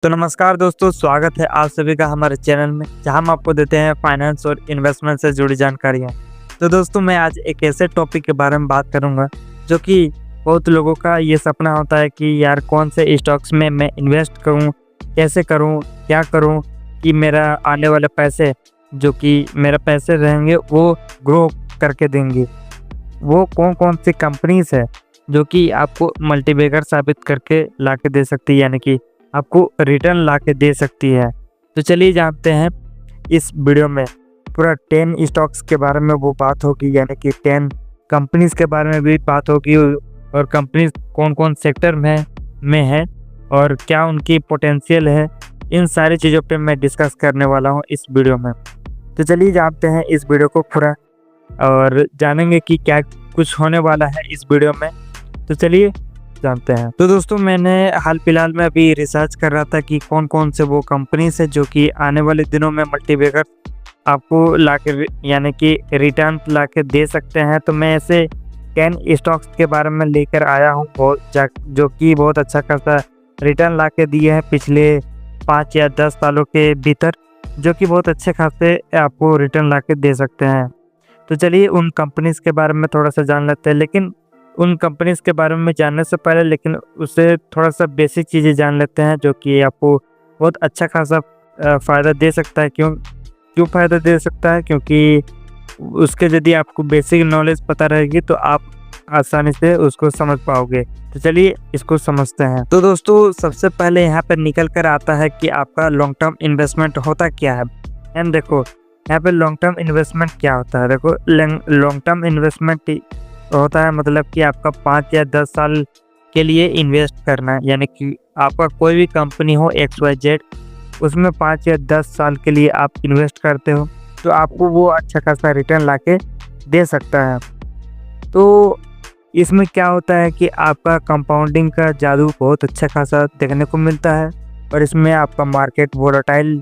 तो नमस्कार दोस्तों, स्वागत है आप सभी का हमारे चैनल में, जहां हम आपको देते हैं फाइनेंस और इन्वेस्टमेंट से जुड़ी जानकारियां। तो दोस्तों, मैं आज एक ऐसे टॉपिक के बारे में बात करूंगा जो कि बहुत लोगों का ये सपना होता है कि यार कौन से स्टॉक्स में मैं इन्वेस्ट करूं, कैसे करूं, क्या करूं कि मेरा आने वाले पैसे जो कि मेरे पैसे रहेंगे वो ग्रो करके देंगे। वो कौन कौन सी कंपनीज है जो कि आपको मल्टीबैगर साबित करके ला के दे सकती है, यानी कि आपको रिटर्न ला के दे सकती है। तो चलिए जानते हैं इस वीडियो में पूरा 10 स्टॉक्स के बारे में वो बात होगी, यानी कि 10 कंपनीज के बारे में भी बात होगी और कंपनीज कौन कौन सेक्टर में है और क्या उनकी पोटेंशियल है। इन सारी चीज़ों पे मैं डिस्कस करने वाला हूँ इस वीडियो में। तो चलिए जानते हैं इस वीडियो को पूरा और जानेंगे कि क्या कुछ होने वाला है इस वीडियो में। तो चलिए जानते हैं। तो दोस्तों, मैंने हाल फिलहाल में अभी रिसर्च कर रहा था कि कौन कौन से वो कंपनीज है जो कि आने वाले दिनों में मल्टीबैगर आपको लाके यानी कि रिटर्न लाके दे सकते हैं। तो मैं ऐसे 10 स्टॉक्स के बारे में लेकर आया हूँ जो कि बहुत अच्छा खासा रिटर्न लाके दिए हैं पिछले 5 या 10 सालों के भीतर, जो कि बहुत अच्छे खासे आपको रिटर्न लाके दे सकते हैं। तो चलिए उन कंपनीज के बारे में थोड़ा सा जान लेते हैं, लेकिन उन कंपनीज के बारे में जानने से पहले लेकिन उससे थोड़ा सा बेसिक चीज़ें जान लेते हैं जो कि आपको बहुत अच्छा खासा फ़ायदा दे सकता है। क्यों फ़ायदा दे सकता है? क्योंकि उसके यदि आपको बेसिक नॉलेज पता रहेगी तो आप आसानी से उसको समझ पाओगे। तो चलिए इसको समझते हैं। तो दोस्तों, सबसे पहले यहाँ पर निकल कर आता है कि आपका लॉन्ग टर्म इन्वेस्टमेंट होता क्या है। एंड देखो यहाँ पे लॉन्ग टर्म इन्वेस्टमेंट क्या होता है। देखो, लॉन्ग टर्म इन्वेस्टमेंट होता है मतलब कि आपका 5 या 10 साल के लिए इन्वेस्ट करना है, यानी कि आपका कोई भी कंपनी हो XYZ, उसमें 5 या 10 साल के लिए आप इन्वेस्ट करते हो तो आपको वो अच्छा खासा रिटर्न लाके दे सकता है। तो इसमें क्या होता है कि आपका कंपाउंडिंग का जादू बहुत अच्छा खासा देखने को मिलता है और इसमें आपका मार्केट वोलेटाइल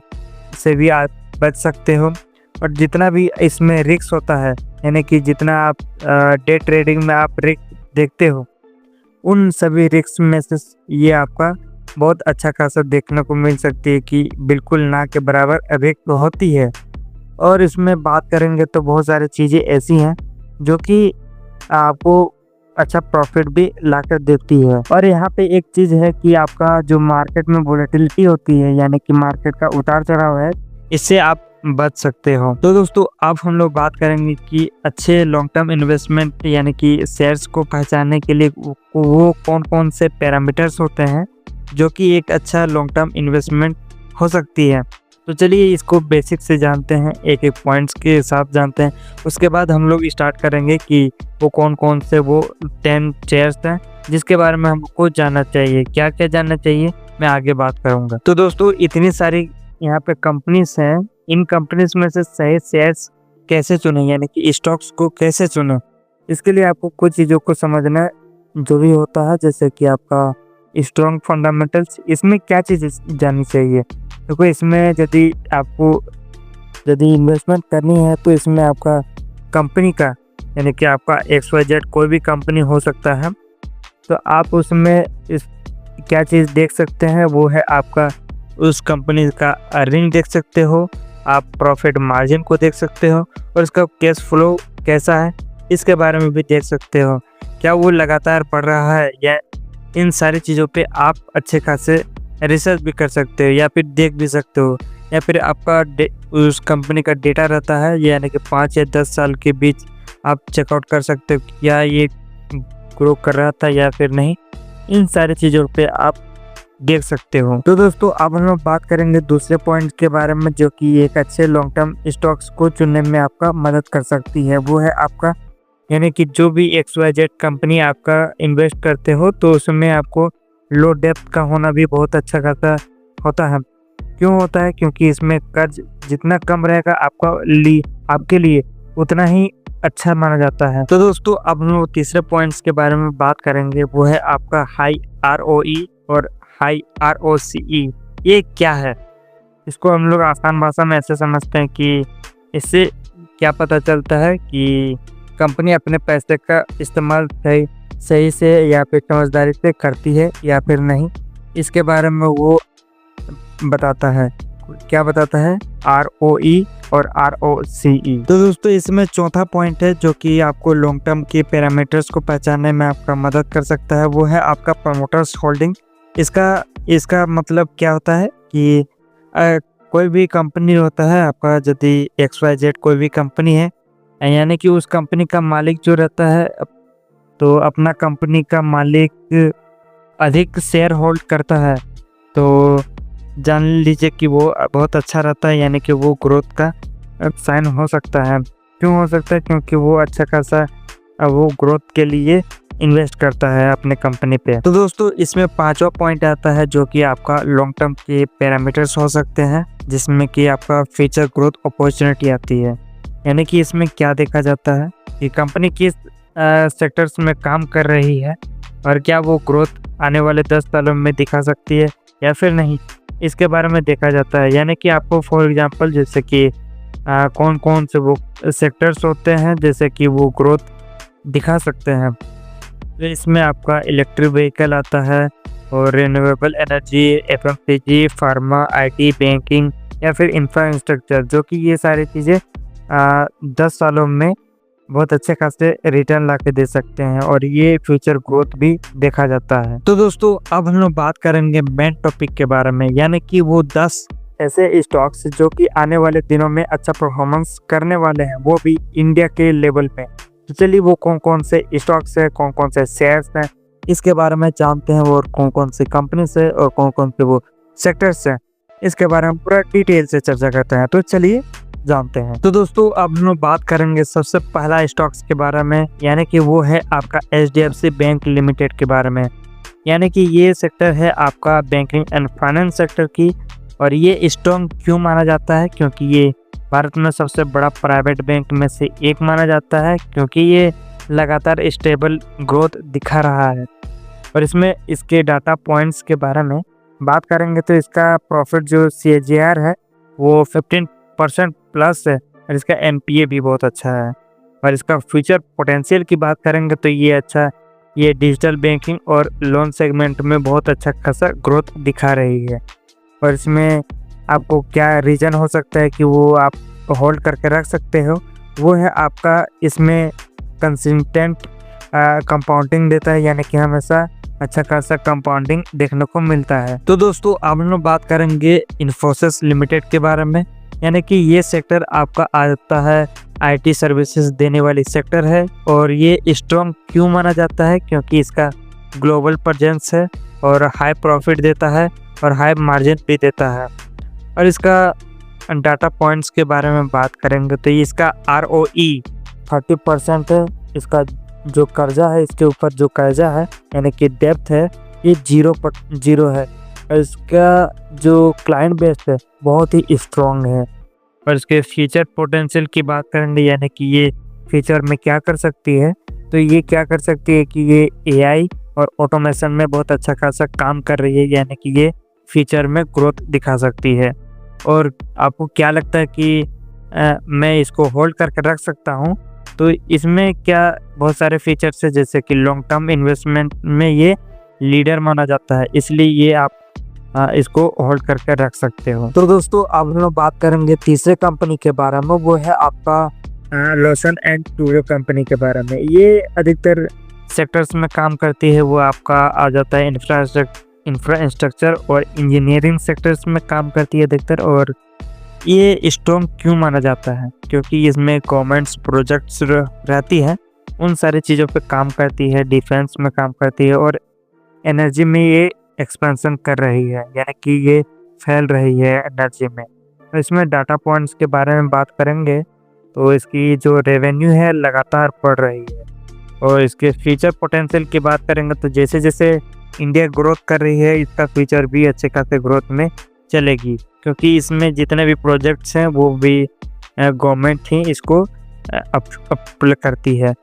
से भी आप बच सकते हो। और जितना भी इसमें रिस्क होता है, यानी कि जितना आप डे ट्रेडिंग में आप रिस्क देखते हो, उन सभी रिस्क में से ये आपका बहुत अच्छा खासा देखने को मिल सकती है कि बिल्कुल ना के बराबर रिस्क होती है। और इसमें बात करेंगे तो बहुत सारी चीज़ें ऐसी हैं जो कि आपको अच्छा प्रॉफिट भी ला कर देती है। और यहाँ पे एक चीज़ है कि आपका जो मार्केट में वोलेटिलिटी होती है, यानी कि मार्केट का उतार चढ़ाव है, इससे आप बच सकते हो। तो दोस्तों, अब हम लोग बात करेंगे कि अच्छे लॉन्ग टर्म इन्वेस्टमेंट यानी कि शेयर्स को पहचानने के लिए वो कौन कौन से पैरामीटर्स होते हैं जो कि एक अच्छा लॉन्ग टर्म इन्वेस्टमेंट हो सकती है। तो चलिए इसको बेसिक से जानते हैं, एक एक पॉइंट्स के साथ जानते हैं। उसके बाद हम लोग स्टार्ट करेंगे कि वो कौन कौन से वो 10 शेयर्स हैं जिसके बारे में हमको जानना चाहिए। क्या क्या जानना चाहिए मैं आगे बात करूँगा। तो दोस्तों, इतनी सारी यहाँ पे कंपनीज हैं, इन कंपनीज में से सही शेयर्स कैसे चुने, यानी कि स्टॉक्स को कैसे चुने, इसके लिए आपको कुछ चीज़ों को समझना जरूरी होता है। जैसे कि आपका स्ट्रॉन्ग फंडामेंटल्स, इसमें क्या चीज़ जाननी चाहिए। देखो, इसमें यदि इन्वेस्टमेंट करनी है तो इसमें आपका कंपनी का, यानी कि आपका XYZ कोई भी कंपनी हो सकता है, तो आप उसमें क्या चीज़ देख सकते हैं, वो है आपका उस कंपनी का अर्निंग देख सकते हो, आप प्रॉफिट मार्जिन को देख सकते हो और इसका कैश फ्लो कैसा है इसके बारे में भी देख सकते हो। क्या वो लगातार बढ़ रहा है, या इन सारी चीज़ों पे आप अच्छे खासे रिसर्च भी कर सकते हो या फिर देख भी सकते हो। या फिर आपका उस कंपनी का डेटा रहता है, यानी कि 5 या 10 साल के बीच आप चेकआउट कर सकते हो क्या ये ग्रो कर रहा था या फिर नहीं। इन सारी चीज़ों पे आप देख सकते हो। तो दोस्तों, अब हम लोग बात करेंगे दूसरे पॉइंट के बारे में जो कि एक अच्छे लॉन्ग टर्म स्टॉक्स को चुनने में आपका मदद कर सकती है। वो है आपका, यानी कि जो भी XYZ कंपनी आपका इन्वेस्ट करते हो तो उसमें आपको लो डेप्थ का होना भी बहुत अच्छा खासा होता है। क्यों होता है? क्योंकि इसमें कर्ज जितना कम रहेगा आपके लिए उतना ही अच्छा माना जाता है। तो दोस्तों, अब हम लोग तीसरे पॉइंट्स के बारे में बात करेंगे। वो है आपका हाई ROE और हाई ROCE। ये क्या है? इसको हम लोग आसान भाषा में ऐसे समझते हैं कि इससे क्या पता चलता है कि कंपनी अपने पैसे का इस्तेमाल सही से या फिर समझदारी से करती है या फिर नहीं। इसके बारे में वो बताता है। क्या बताता है? ROE और ROCE। तो दोस्तों इसमें चौथा पॉइंट है जो कि आपको लॉन्ग टर्म के पैरामीटर्स को पहचानने में आपका मदद कर सकता है, वो है आपका प्रमोटर्स होल्डिंग। इसका मतलब क्या होता है कि कोई भी कंपनी होता है आपका, यदि XYZ कोई भी कंपनी है, यानी कि उस कंपनी का मालिक जो रहता है, तो अपना कंपनी का मालिक अधिक शेयर होल्ड करता है, तो जान लीजिए कि वो बहुत अच्छा रहता है, यानी कि वो ग्रोथ का साइन हो सकता है। क्यों हो सकता है? क्योंकि वो अच्छा खासा वो ग्रोथ के लिए इन्वेस्ट करता है अपने कंपनी पे। तो दोस्तों इसमें पांचवा पॉइंट आता है जो कि आपका लॉन्ग टर्म के पैरामीटर्स हो सकते हैं, जिसमें कि आपका फ्यूचर ग्रोथ अपॉर्चुनिटी आती है। यानी कि इसमें क्या देखा जाता है कि कंपनी किस सेक्टर्स में काम कर रही है और क्या वो ग्रोथ आने वाले 10 सालों में दिखा सकती है या फिर नहीं, इसके बारे में देखा जाता है। यानी कि आपको फॉर एग्जांपल जैसे कि कौन कौन से वो सेक्टर्स होते हैं जैसे कि वो ग्रोथ दिखा सकते हैं। तो इसमें आपका इलेक्ट्रिक व्हीकल आता है और renewable energy, FMCG, pharma, IT, banking या फिर इंफ्रास्ट्रक्चर, जो कि ये सारी चीज़ें 10 सालों में बहुत अच्छे खासे रिटर्न ला के दे सकते हैं और ये फ्यूचर ग्रोथ भी देखा जाता है। तो दोस्तों अब हम लोग बात करेंगे मेन टॉपिक के बारे में, यानी कि वो 10 ऐसे स्टॉक्स जो कि आने वाले दिनों में अच्छा परफॉर्मेंस करने वाले हैं, वो भी इंडिया के लेवल पे। तो चलिए वो कौन कौन से स्टॉक्स है, कौन कौन से शेयर्स हैं, इसके बारे में जानते हैं, और कौन कौन सी कंपनी से और कौन कौन से वो सेक्टर्स हैं, इसके बारे में पूरा डिटेल से चर्चा करते हैं। तो चलिए जानते हैं। तो दोस्तों अब हम लोग बात करेंगे सबसे पहला स्टॉक्स के बारे में, यानी कि वो है आपका HDFC बैंक लिमिटेड के बारे में। यानी कि ये सेक्टर है आपका बैंकिंग एंड फाइनेंस सेक्टर की, और ये स्ट्रॉन्ग क्यों माना जाता है? क्योंकि ये भारत में सबसे बड़ा प्राइवेट बैंक में से एक माना जाता है, क्योंकि ये लगातार स्टेबल ग्रोथ दिखा रहा है। और इसमें इसके डाटा पॉइंट्स के बारे में बात करेंगे तो इसका प्रॉफिट जो CAGR है वो 15% प्लस है, और इसका NPA भी बहुत अच्छा है। और इसका फ्यूचर पोटेंशियल की बात करेंगे तो ये डिजिटल बैंकिंग और लोन सेगमेंट में बहुत अच्छा खासा ग्रोथ दिखा रही है। और इसमें आपको क्या रीज़न हो सकता है कि वो आप होल्ड करके रख सकते हो, वो है आपका इसमें कंसिस्टेंट कंपाउंडिंग देता है, यानी कि हमेशा अच्छा खासा कंपाउंडिंग देखने को मिलता है। तो दोस्तों अब हम लोग बात करेंगे इन्फोसिस लिमिटेड के बारे में, यानी कि ये सेक्टर आपका आ जाता है IT सर्विसेज देने वाली सेक्टर है, और ये स्ट्रॉन्ग क्यों माना जाता है? क्योंकि इसका ग्लोबल प्रेजेंस है और हाई प्रॉफिट देता है और हाई मार्जिन भी देता है। और इसका डाटा पॉइंट्स के बारे में बात करेंगे तो इसका ROE 30% है। इसका जो कर्जा है, इसके ऊपर जो कर्जा है यानी कि डेप्थ है, ये 0 है। और इसका जो क्लाइंट बेस है बहुत ही स्ट्रॉन्ग है। और इसके फ्यूचर पोटेंशियल की बात करेंगे, यानी कि ये फ्यूचर में क्या कर सकती है, तो ये क्या कर सकती है कि ये AI और ऑटोमेशन में बहुत अच्छा खासा काम कर रही है, यानी कि ये फ्यूचर में ग्रोथ दिखा सकती है। और आपको क्या लगता है कि मैं इसको होल्ड करके रख सकता हूँ? तो इसमें क्या बहुत सारे फीचर्स है, जैसे कि लॉन्ग टर्म इन्वेस्टमेंट में ये लीडर माना जाता है, इसलिए ये आप इसको होल्ड करके रख सकते हो। तो दोस्तों अब हम लोग बात करेंगे तीसरे कंपनी के बारे में, वो है आपका लॉसन एंड टूडो कंपनी के बारे में। ये अधिकतर सेक्टर्स में काम करती है, वो आपका आ जाता है इंफ्रास्ट्रक्चर और इंजीनियरिंग सेक्टर्स में काम करती है अधिकतर। और ये स्ट्रॉन्ग क्यों माना जाता है? क्योंकि इसमें गवर्नमेंट्स प्रोजेक्ट्स रहती है, उन सारी चीज़ों पे काम करती है, डिफेंस में काम करती है, और एनर्जी में ये एक्सपेंशन कर रही है, यानी कि ये फैल रही है एनर्जी में। तो इसमें डाटा पॉइंट्स के बारे में बात करेंगे तो इसकी जो रेवेन्यू है लगातार बढ़ रही है। और इसके फ्यूचर पोटेंशियल की बात करेंगे तो जैसे जैसे इंडिया ग्रोथ कर रही है, इसका फ्यूचर भी अच्छे खासे ग्रोथ में चलेगी, क्योंकि इसमें जितने भी प्रोजेक्ट्स हैं वो भी गवर्नमेंट ही इसको अप्लाई करती है।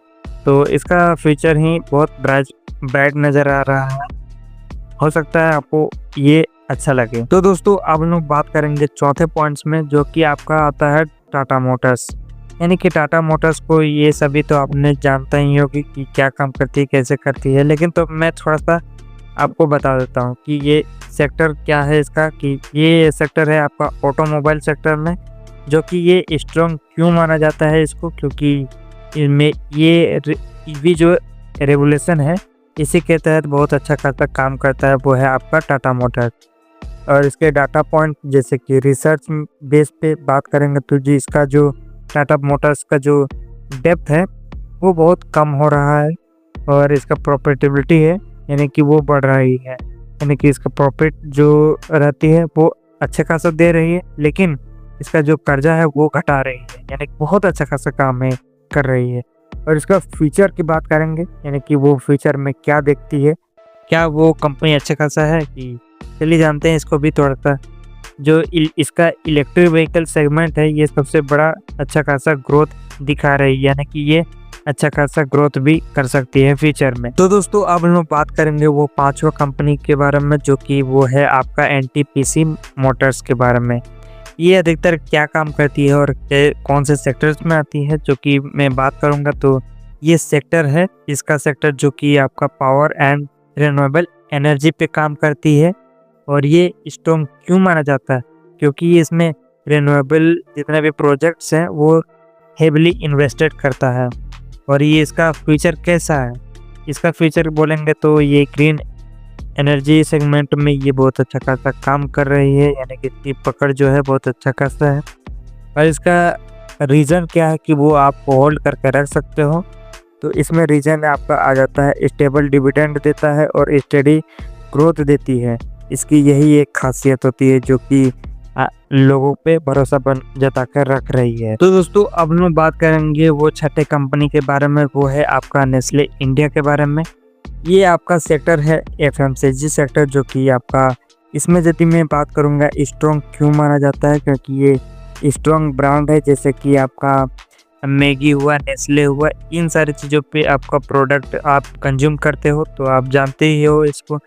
तो इसका फ्यूचर ही बहुत ब्राइट नज़र आ रहा है। हो सकता है आपको ये अच्छा लगे। तो दोस्तों अब हम लोग बात करेंगे चौथे पॉइंट्स में, जो कि आपका आता है टाटा मोटर्स। यानी कि टाटा मोटर्स को ये सभी तो आपने जानता ही होगी कि क्या काम करती है, कैसे करती है, लेकिन तो मैं थोड़ा सा आपको बता देता हूँ कि ये सेक्टर क्या है इसका, कि ये सेक्टर है आपका ऑटोमोबाइल सेक्टर में, जो कि ये स्ट्रॉन्ग क्यों माना जाता है इसको, क्योंकि इनमें ये ईवी जो रेगुलेशन है इसी के तहत बहुत अच्छा खासा काम करता है, वो है आपका टाटा मोटर्स। और इसके डाटा पॉइंट जैसे कि रिसर्च बेस पे बात करेंगे तो जी इसका जो टाटा मोटर्स का जो डेप्थ है वो बहुत कम हो रहा है, और इसका प्रॉफिटेबिलिटी है यानी कि वो बढ़ रही है, यानी कि इसका प्रॉफिट जो रहती है वो अच्छा खासा दे रही है, लेकिन इसका जो कर्जा है वो घटा रही है, यानी कि बहुत अच्छा खासा काम है कर रही है। और इसका फीचर की बात करेंगे, यानी कि वो फीचर में क्या देखती है, क्या वो कंपनी अच्छा खासा है कि चलिए जानते हैं इसको भी थोड़ा सा। जो इसका इलेक्ट्रिक व्हीकल सेगमेंट है ये सबसे बड़ा अच्छा खासा ग्रोथ दिखा रही है, यानी कि ये अच्छा खासा ग्रोथ भी कर सकती है फ्यूचर में। तो दोस्तों अब हम लोग बात करेंगे वो पांचवा कंपनी के बारे में, जो कि वो है आपका एनटीपीसी मोटर्स के बारे में। ये अधिकतर क्या काम करती है और कौन से सेक्टर्स में आती है, जो कि मैं बात करूंगा तो ये सेक्टर है, इसका सेक्टर जो कि आपका पावर एंड रिन्यूएबल एनर्जी पे काम करती है। और ये स्ट्रॉन्ग क्यों माना जाता है, क्योंकि ये इसमें रिन्यूएबल जितने भी प्रोजेक्ट्स हैं वो हेवली इन्वेस्टेड करता है। और ये इसका फ्यूचर कैसा है, इसका फ्यूचर बोलेंगे तो ये ग्रीन एनर्जी सेगमेंट में ये बहुत अच्छा खासा काम कर रही है, यानी कि इसकी पकड़ जो है बहुत अच्छा खासा है। और इसका रीज़न क्या है कि वो आप होल्ड करके रख सकते हो, तो इसमें रीज़न आपका आ जाता है स्टेबल डिविडेंड देता है और स्टेडी ग्रोथ देती है। इसकी यही एक खासियत होती है जो कि लोगों पे भरोसा जता कर रख रही है। तो दोस्तों अब हम बात करेंगे वो छठे कंपनी के बारे में, वो है आपका नेस्ले इंडिया के बारे में। ये आपका सेक्टर है एफएमसीजी सेक्टर, जो कि आपका इसमें यदि मैं बात करूँगा स्ट्रॉन्ग क्यों माना जाता है, क्योंकि ये स्ट्रॉन्ग ब्रांड है, जैसे कि आपका मैगी हुआ, नेस्ले हुआ, इन सारी चीज़ों पे आपका प्रोडक्ट आप कंज्यूम करते हो तो आप जानते ही हो इसको।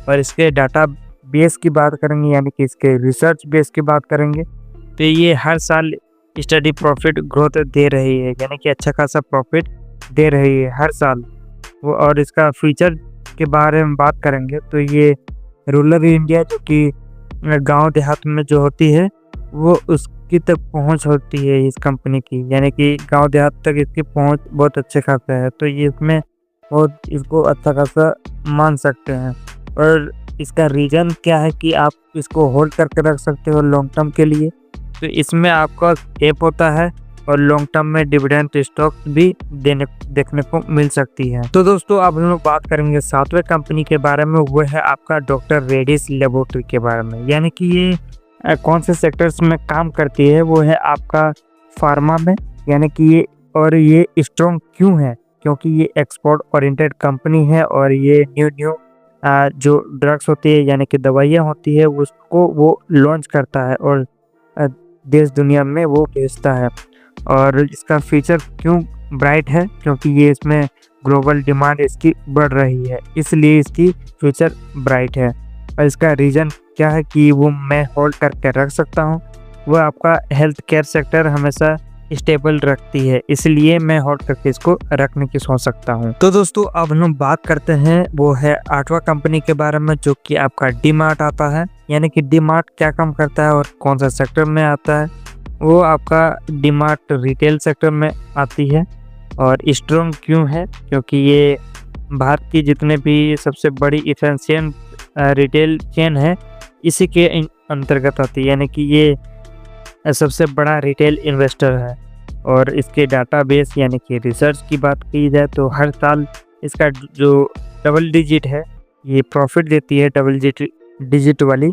और इसके डाटा बेस की बात करेंगे, यानी कि इसके रिसर्च बेस की बात करेंगे तो ये हर साल स्टडी प्रॉफिट ग्रोथ दे रही है, यानी कि अच्छा खासा प्रॉफिट दे रही है हर साल वो। और इसका फीचर के बारे में बात करेंगे तो ये रूरल इंडिया जो कि गांव देहात में जो होती है वो उसकी तक पहुंच होती है इस कंपनी की, यानी कि गांव देहात तक इसकी पहुंच बहुत अच्छे खासा है, तो ये इसमें बहुत इसको अच्छा खासा मान सकते हैं। और इसका रीज़न क्या है कि आप इसको होल्ड करके रख सकते हो लॉन्ग टर्म के लिए, तो इसमें आपका सेफ होता है और लॉन्ग टर्म में डिविडेंड स्टॉक भी देखने को मिल सकती है। तो दोस्तों अब हम लोग बात करेंगे सातवें कंपनी के बारे में, वो है आपका डॉक्टर रेड्डीज लेबोरेटरी के बारे में, यानी कि ये कौन से सेक्टर्स में काम करती है, वो है आपका फार्मा में, यानी कि ये और ये स्ट्रॉन्ग क्यों है, क्योंकि ये एक्सपोर्ट ओरिएंटेड कंपनी है और ये न्यू जो ड्रग्स होती है यानी कि दवाइयाँ होती है उसको वो लॉन्च करता है और देश दुनिया में वो बेचता है। और इसका फीचर क्यों ब्राइट है, क्योंकि ये इसमें ग्लोबल डिमांड इसकी बढ़ रही है, इसलिए इसकी फ्यूचर ब्राइट है। और इसका रीज़न क्या है कि वो मैं होल्ड करके रख सकता हूँ, वो आपका हेल्थ केयर सेक्टर हमेशा स्टेबल रखती है, इसलिए मैं होल्ड करके इसको रखने की सोच सकता हूँ। तो दोस्तों अब हम बात करते हैं वो है आठवां कंपनी के बारे में, जो कि आपका डी मार्ट आता है, यानी कि डी मार्ट क्या काम करता है और कौन सा सेक्टर में आता है। वो आपका डी मार्ट रिटेल सेक्टर में आती है। और स्ट्रॉन्ग क्यों है, क्योंकि ये भारत की जितने भी सबसे बड़ी इफेंशियल रिटेल चेन है इसी के अंतर्गत आती है, यानी कि ये सबसे बड़ा रिटेल इन्वेस्टर है। और इसके डाटाबेस यानी कि रिसर्च की बात की जाए तो हर साल इसका जो डबल डिजिट है ये प्रॉफिट देती है, डबल डिजिट वाली,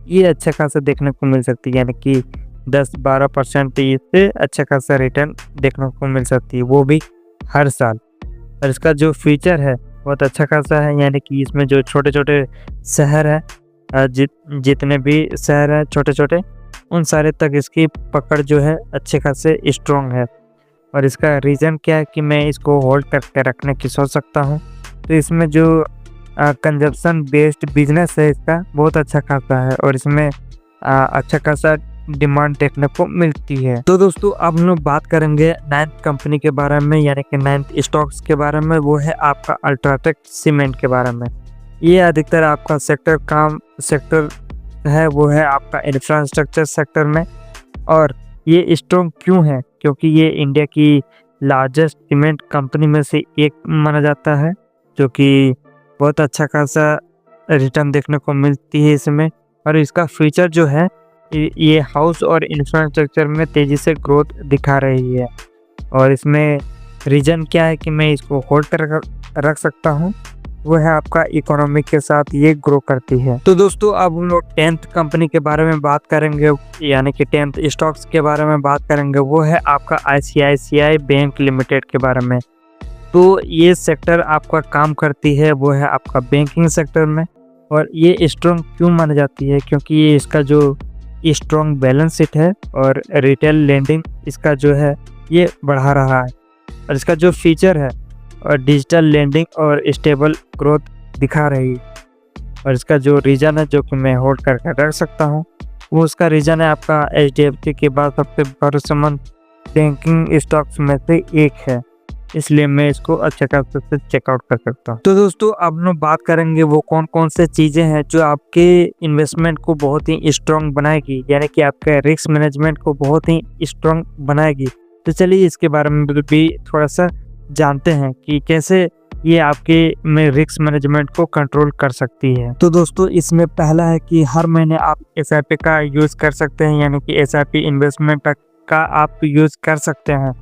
ये अच्छा खासा देखने को मिल सकती है, यानी कि 10-12% इससे अच्छा खासा रिटर्न देखने को मिल सकती है, वो भी हर साल। और इसका जो फीचर है बहुत अच्छा खासा है, यानी कि इसमें जो छोटे छोटे शहर है जितने भी शहर हैं छोटे छोटे उन सारे तक इसकी पकड़ जो है अच्छे खासे स्ट्रॉन्ग है। और इसका रीज़न क्या है कि मैं इसको होल्ड करके रखने की सोच सकता हूँ, तो इसमें जो कंजप्शन बेस्ड बिजनेस है इसका बहुत अच्छा खासा है और इसमें अच्छा खासा डिमांड देखने को मिलती है। तो दोस्तों अब हम लोग बात करेंगे 9th कंपनी के बारे में, यानी कि 9th स्टॉक्स के बारे में, वो है आपका अल्ट्राटेक सीमेंट के बारे में। ये अधिकतर आपका सेक्टर है वो है आपका इंफ्रास्ट्रक्चर सेक्टर में। और ये स्ट्रॉन्ग क्यों है? क्योंकि ये इंडिया की लार्जेस्ट सीमेंट कंपनी में से एक माना जाता है, जो कि बहुत अच्छा खासा रिटर्न देखने को मिलती है इसमें। और इसका फ्यूचर जो है ये हाउस और इंफ्रास्ट्रक्चर में तेज़ी से ग्रोथ दिखा रही है। और इसमें रीज़न क्या है कि मैं इसको होल्ड कर रख सकता हूँ, वो है आपका इकोनॉमी के साथ ये ग्रो करती है। तो दोस्तों अब हम लोग 10th कंपनी के बारे में बात करेंगे, यानी कि 10th स्टॉक्स के बारे में बात करेंगे। वो है आपका ICICI बैंक लिमिटेड के बारे में। तो ये सेक्टर आपका काम करती है वो है आपका बैंकिंग सेक्टर में। और ये स्ट्रॉन्ग क्यों मानी जाती है? क्योंकि ये इसका जो स्ट्रॉन्ग बैलेंस शीट है और रिटेल लेंडिंग इसका जो है ये बढ़ा रहा है। और इसका जो फीचर है और डिजिटल लेंडिंग और स्टेबल ग्रोथ दिखा रही है। और इसका जो रीज़न है जो कि मैं होल्ड करके रख सकता हूँ, वो उसका रीज़न है आपका HDFC के बाद सबसे भरोसेमंद बैंकिंग स्टॉक्स में से एक है, इसलिए मैं इसको अच्छे खासे से चेकआउट कर सकता हूँ। तो दोस्तों अब हम बात करेंगे वो कौन कौन से चीज़ें हैं जो आपके इन्वेस्टमेंट को बहुत ही स्ट्रॉन्ग बनाएगी, यानी कि आपके रिस्क मैनेजमेंट को बहुत ही स्ट्रॉन्ग बनाएगी। तो चलिए इसके बारे में भी थोड़ा सा जानते हैं कि कैसे ये आपके में रिस्क मैनेजमेंट को कंट्रोल कर सकती है। तो दोस्तों इसमें पहला है कि हर महीने आप SIP का यूज़ कर सकते हैं, यानी कि SIP इन्वेस्टमेंट का आप यूज़ कर सकते हैं।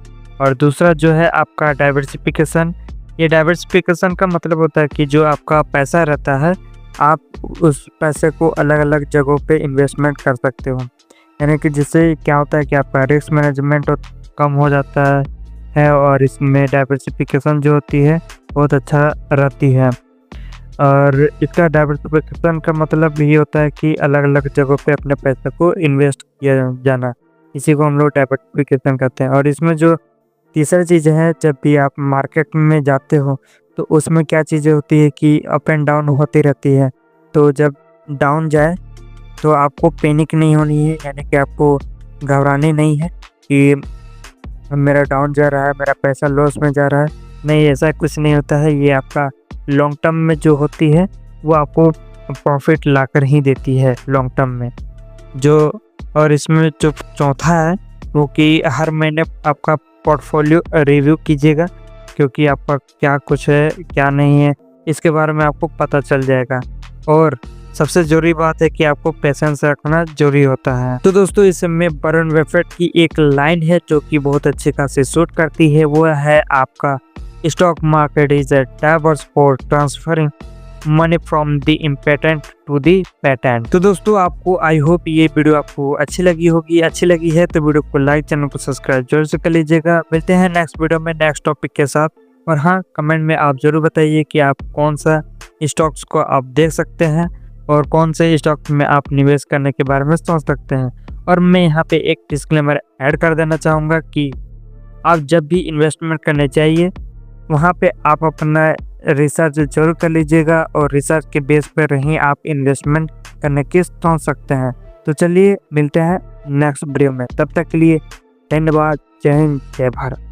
और दूसरा जो है आपका डाइवर्सिफिकेशन। ये डाइवर्सिफिकेशन का मतलब होता है कि जो आपका पैसा रहता है आप उस पैसे को अलग अलग जगहों पे इन्वेस्टमेंट कर सकते हो, यानी कि जिससे क्या होता है कि आपका रिस्क मैनेजमेंट कम हो जाता है और इसमें डाइवर्सिफिकेशन जो होती है बहुत अच्छा रहती है। और इसका डाइवर्सिफिकेशन का मतलब ये होता है कि अलग अलग जगहों पे अपने पैसे को इन्वेस्ट किया जाना, इसी को हम लोग डाइवर्सिफिकेशन कहते हैं। और इसमें जो तीसरा चीज़ है, जब भी आप मार्केट में जाते हो तो उसमें क्या चीज़ें होती है कि अप एंड डाउन होती रहती है। तो जब डाउन जाए तो आपको पैनिक नहीं होनी है, यानी कि आपको घबरानी नहीं है कि मेरा डाउन जा रहा है, मेरा पैसा लॉस में जा रहा है। नहीं, ऐसा कुछ नहीं होता है। ये आपका लॉन्ग टर्म में जो होती है वो आपको प्रॉफिट लाकर ही देती है लॉन्ग टर्म में जो। और इसमें जो चौथा है वो कि हर महीने आपका पोर्टफोलियो रिव्यू कीजिएगा, क्योंकि आपका क्या कुछ है क्या नहीं है इसके बारे में आपको पता चल जाएगा। और सबसे ज़रूरी बात है कि आपको पेशेंस रखना जरूरी होता है। तो दोस्तों इसमें वॉरेन बफेट की एक लाइन है जो कि बहुत अच्छी खासी सूट करती है, वो है आपका stock market is a device for transferring money from the impatient to the patient. तो दोस्तों आपको आई होप ये वीडियो आपको अच्छी लगी होगी। अच्छी लगी है तो वीडियो को लाइक, चैनल को सब्सक्राइब जरूर से कर लीजिएगा। मिलते हैं नेक्स्ट वीडियो में नेक्स्ट टॉपिक के साथ। और हाँ, कमेंट में आप जरूर बताइए कि आप कौन सा स्टॉक्स को आप देख सकते हैं और कौन से स्टॉक में आप निवेश करने के बारे में सोच सकते हैं। और मैं यहाँ पे एक डिस्क्लेमर ऐड कर देना चाहूँगा कि आप जब भी इन्वेस्टमेंट करने चाहिए वहाँ पे आप अपना रिसर्च जरूर कर लीजिएगा और रिसर्च के बेस पर ही आप इन्वेस्टमेंट करने की सोच सकते हैं। तो चलिए मिलते हैं नेक्स्ट वीडियो में, तब तक के लिए धन्यवाद। जय हिंद, जय भारत।